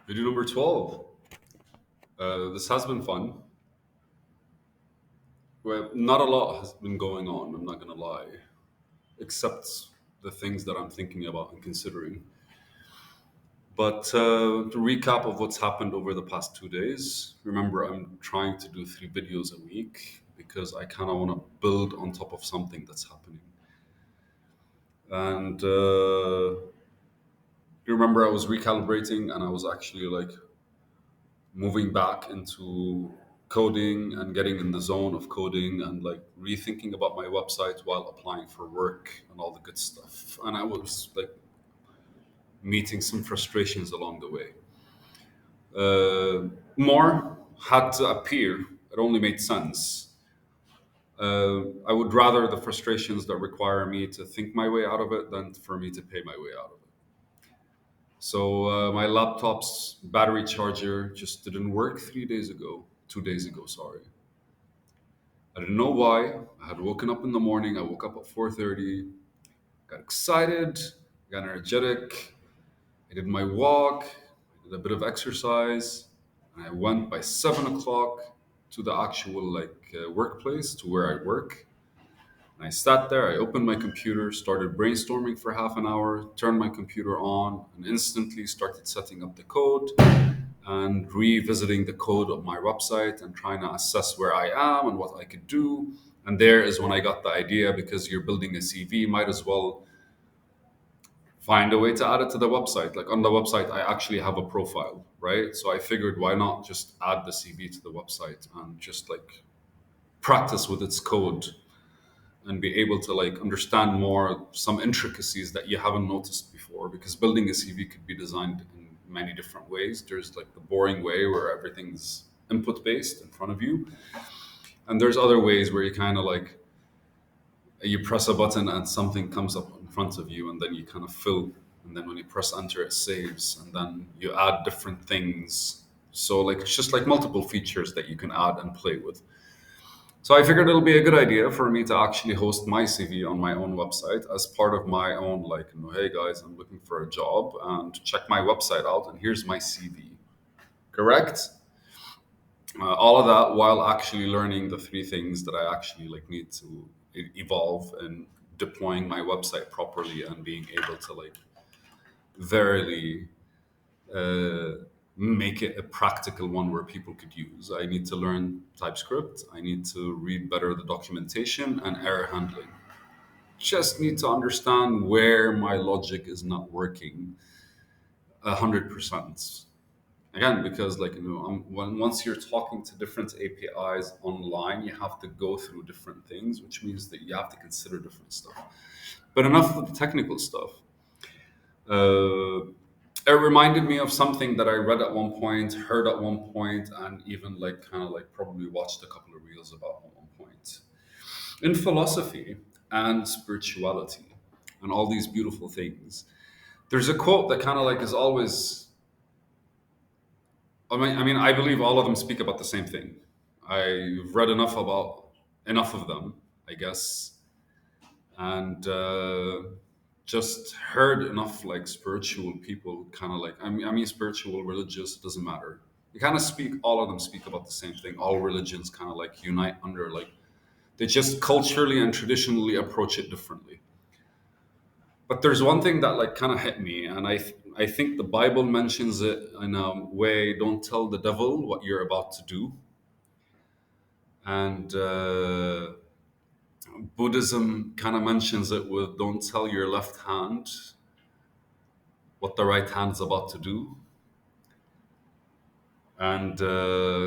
Video number 12. This has been fun. Well, not a lot has been going on, I'm not going to lie, except the things that I'm thinking about and considering. But to recap of what's happened over the past 2 days, remember, I'm trying to do 3 videos a week because I kind of want to build on top of something that's happening. And you remember, I was recalibrating and I was actually like moving back into coding and getting in the zone of coding and like rethinking about my website while applying for work and all the good stuff. And I was like meeting some frustrations along the way. More had to appear. It only made sense. I would rather the frustrations that require me to think my way out of it than for me to pay my way out of it. So my laptop's battery charger just didn't work 3 days ago. 2 days ago, sorry. I didn't know why. I had woken up in the morning. I woke up at 4:30. Got excited. Got energetic. I did my walk. I did a bit of exercise. And I went by 7 o'clock to the actual workplace to where I work. And I sat there. I opened my computer, started brainstorming for half an hour, turned my computer on, and instantly started setting up the code and revisiting the code of my website and trying to assess where I am and what I could do. And there is when I got the idea, because you're building a CV, might as well find a way to add it to the website. Like on the website, I actually have a profile, right? So I figured, why not just add the CV to the website and just like practice with its code and be able to like understand more some intricacies that you haven't noticed before, because building a CV could be designed in many different ways. There's like the boring way where everything's input based in front of you, and there's other ways where you kind of like you press a button and something comes up in front of you, and then you kind of fill, and then when you press enter it saves, and then you add different things. So like it's just like multiple features that you can add and play with. So I figured it'll be a good idea for me to actually host my CV on my own website as part of my own, like, hey guys, I'm looking for a job and check my website out and here's my CV. Correct? All of that while actually learning the three things that I actually like need to evolve and deploying my website properly and being able to like verily uh, make it a practical one where people could use. I need to learn TypeScript. I need to read better the documentation and error handling. Just need to understand where my logic is not working 100%. Again, because once you're talking to different APIs online, you have to go through different things, which means that you have to consider different stuff. But enough of the technical stuff. Uh, it reminded me of something that I read at one point, heard at one point, and even like kind of like probably watched a couple of reels about at one point. In philosophy and spirituality and all these beautiful things, there's a quote that kind of like is always. I mean, I believe all of them speak about the same thing. I've read enough of them, I guess, and just heard enough like spiritual people kind of like I mean spiritual, religious, doesn't matter. You kind of speak all of them speak about the same thing. All religions kind of like unite under like they just culturally and traditionally approach it differently. But there's one thing that like kind of hit me, and I think the Bible mentions it in a way: don't tell the devil what you're about to do. And Buddhism kind of mentions it with don't tell your left hand what the right hand's about to do. And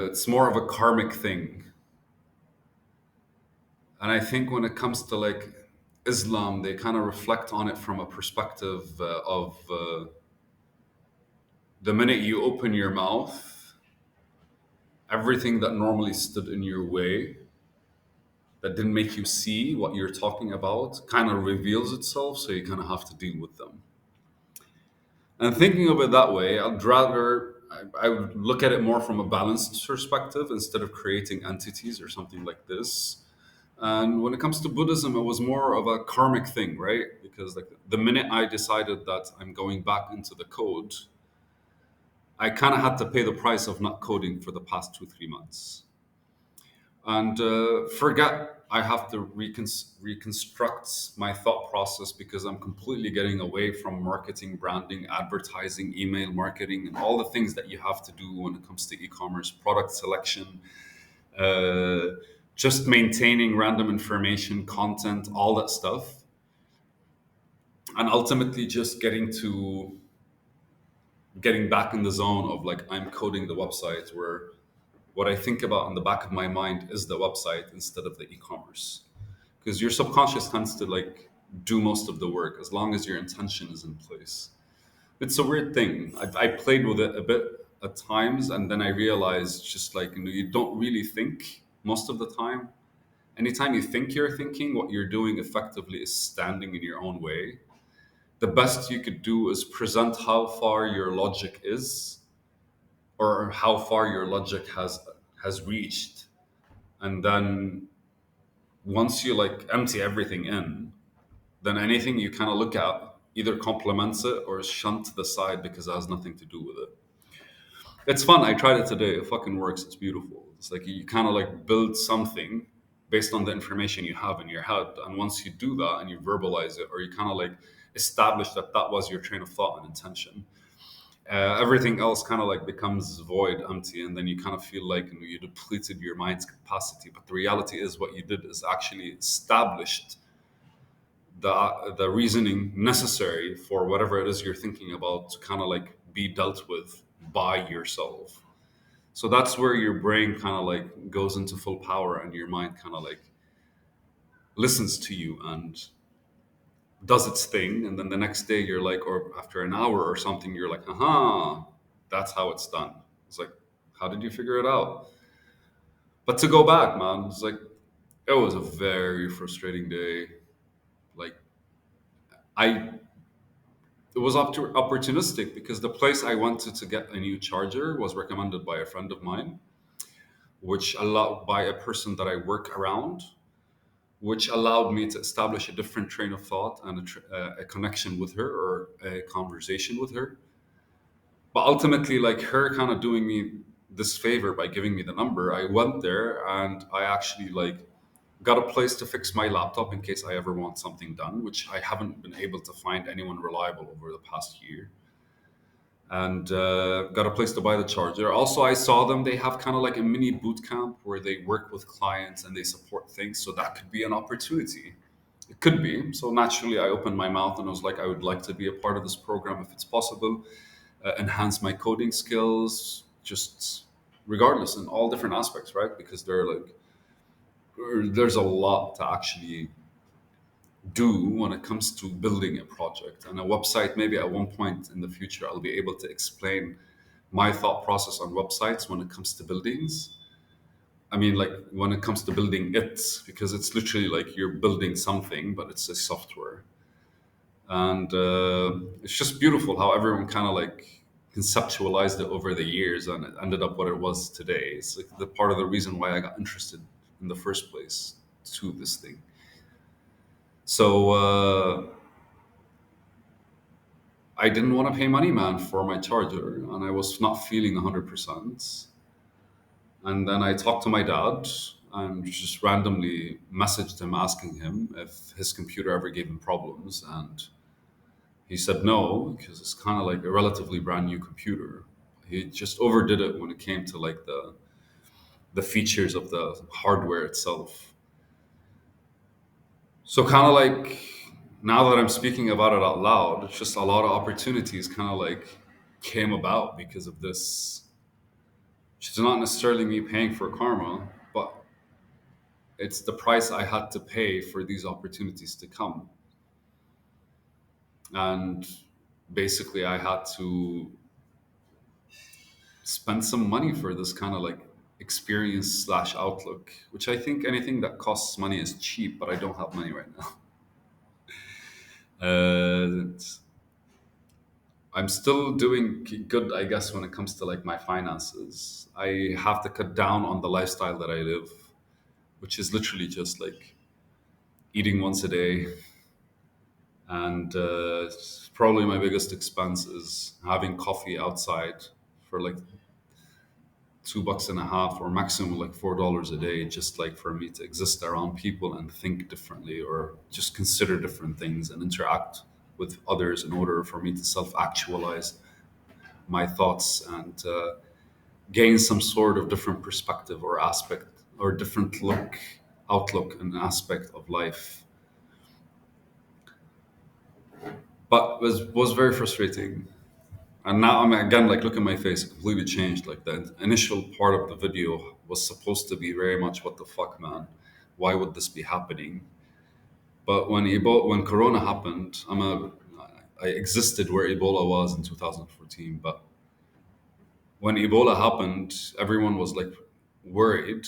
it's more of a karmic thing. And I think when it comes to like Islam, they kind of reflect on it from a perspective of the minute you open your mouth, everything that normally stood in your way, that didn't make you see what you're talking about, kind of reveals itself. So you kind of have to deal with them. And thinking of it that way, I would look at it more from a balanced perspective instead of creating entities or something like this. And when it comes to Buddhism, it was more of a karmic thing, right? Because like the minute I decided that I'm going back into the code, I kind of had to pay the price of not coding for the past 2 3 months, and forget I have to reconstruct my thought process because I'm completely getting away from marketing, branding, advertising, email marketing, and all the things that you have to do when it comes to e-commerce, product selection, uh, just maintaining random information, content, all that stuff, and ultimately just getting back in the zone of like I'm coding the website where what I think about in the back of my mind is the website instead of the e-commerce. Because your subconscious tends to like do most of the work as long as your intention is in place. It's a weird thing. I played with it a bit at times, and then I realized just like you don't really think most of the time. Anytime you think you're thinking, what you're doing effectively is standing in your own way. The best you could do is present how far your logic is, or how far your logic has reached, and then once you like empty everything in, then anything you kind of look at either complements it or is shunned to the side because it has nothing to do with it. It's fun. I tried it today. It fucking works. It's beautiful. It's like you kind of like build something based on the information you have in your head, and once you do that and you verbalize it, or you kind of like establish that that was your train of thought and intention, everything else kind of like becomes void, empty, and then you kind of feel like you depleted your mind's capacity. But the reality is, what you did is actually established the reasoning necessary for whatever it is you're thinking about to kind of like be dealt with by yourself. So that's where your brain kind of like goes into full power, and your mind kind of like listens to you and does its thing. And then the next day you're like, or after an hour or something, you're like, aha, that's how it's done. It's like, how did you figure it out? But to go back, man, it's like it was a very frustrating day. Like I it was opportunistic because the place I wanted to get a new charger was recommended by a friend of mine, which allowed by a person that I work around, which allowed me to establish a different train of thought and a connection with her, or a conversation with her. But ultimately, like her kind of doing me this favor by giving me the number, I went there and I actually like got a place to fix my laptop in case I ever want something done, which I haven't been able to find anyone reliable over the past year. And got a place to buy the charger. Also, I saw them; they have kind of like a mini boot camp where they work with clients and they support things. So that could be an opportunity. It could be. So naturally, I opened my mouth and I was like, I would like to be a part of this program if it's possible, enhance my coding skills, just regardless in all different aspects, right? Because there's a lot to actually do when it comes to building a project and a website. Maybe at one point in the future, I'll be able to explain my thought process on websites when it comes to buildings. I mean, like when it comes to building it, because it's literally like you're building something, but it's a software. And it's just beautiful how everyone kind of like conceptualized it over the years and it ended up what it was today. It's like the part of the reason why I got interested in the first place to this thing. So I didn't want to pay money, man, for my charger, and I was not feeling 100%. And then I talked to my dad and just randomly messaged him asking him if his computer ever gave him problems. And he said no, because it's kind of like a relatively brand new computer. He just overdid it when it came to like the features of the hardware itself. So kind of like now that I'm speaking about it out loud, it's just a lot of opportunities kind of like came about because of this. It's not necessarily me paying for karma, but it's the price I had to pay for these opportunities to come. And basically, I had to spend some money for this kind of like experience slash outlook, which I think anything that costs money is cheap, but I don't have money right now. I'm still doing good, I guess, when it comes to like my finances. I have to cut down on the lifestyle that I live, which is literally just like eating once a day. And probably my biggest expense is having coffee outside for like $2 and a half or maximum like $4 a day, just like for me to exist around people and think differently or just consider different things and interact with others in order for me to self actualize my thoughts and gain some sort of different perspective or aspect or different outlook and aspect of life. But was very frustrating. And now I'm again like look at my face, it completely changed. Like the initial part of the video was supposed to be very much what the fuck, man? Why would this be happening? But when Corona happened, I existed where Ebola was in 2014. But when Ebola happened, everyone was like worried.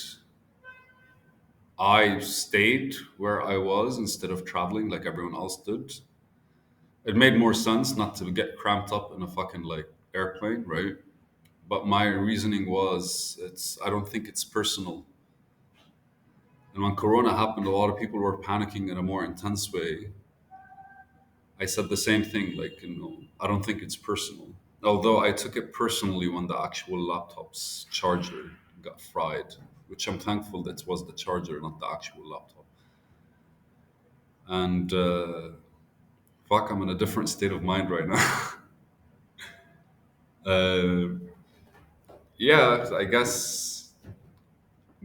I stayed where I was instead of traveling like everyone else did. It made more sense not to get cramped up in a fucking like airplane, right? But my reasoning was it's I don't think it's personal. And when Corona happened, a lot of people were panicking in a more intense way. I said the same thing, like, I don't think it's personal. Although I took it personally when the actual laptop's charger got fried, which I'm thankful that it was the charger, not the actual laptop. And fuck, I'm in a different state of mind right now. uh, yeah, I guess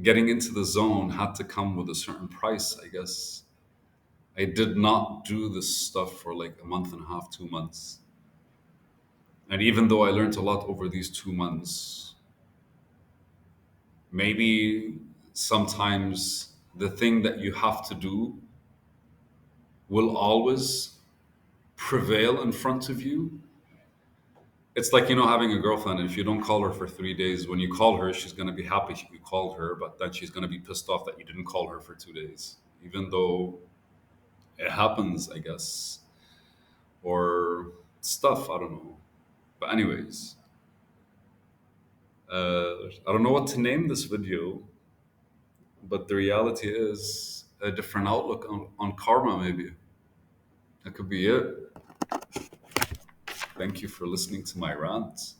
getting into the zone had to come with a certain price, I guess. I did not do this stuff for like a month and a half, 2 months. And even though I learned a lot over these 2 months, maybe sometimes the thing that you have to do will always prevail in front of you. It's like, having a girlfriend. If you don't call her for 3 days, when you call her, she's going to be happy you called her, but then she's going to be pissed off that you didn't call her for 2 days, even though it happens, I guess, or stuff. I don't know. But, anyways, I don't know what to name this video, but the reality is a different outlook on karma, maybe. That could be it. Thank you for listening to my rant.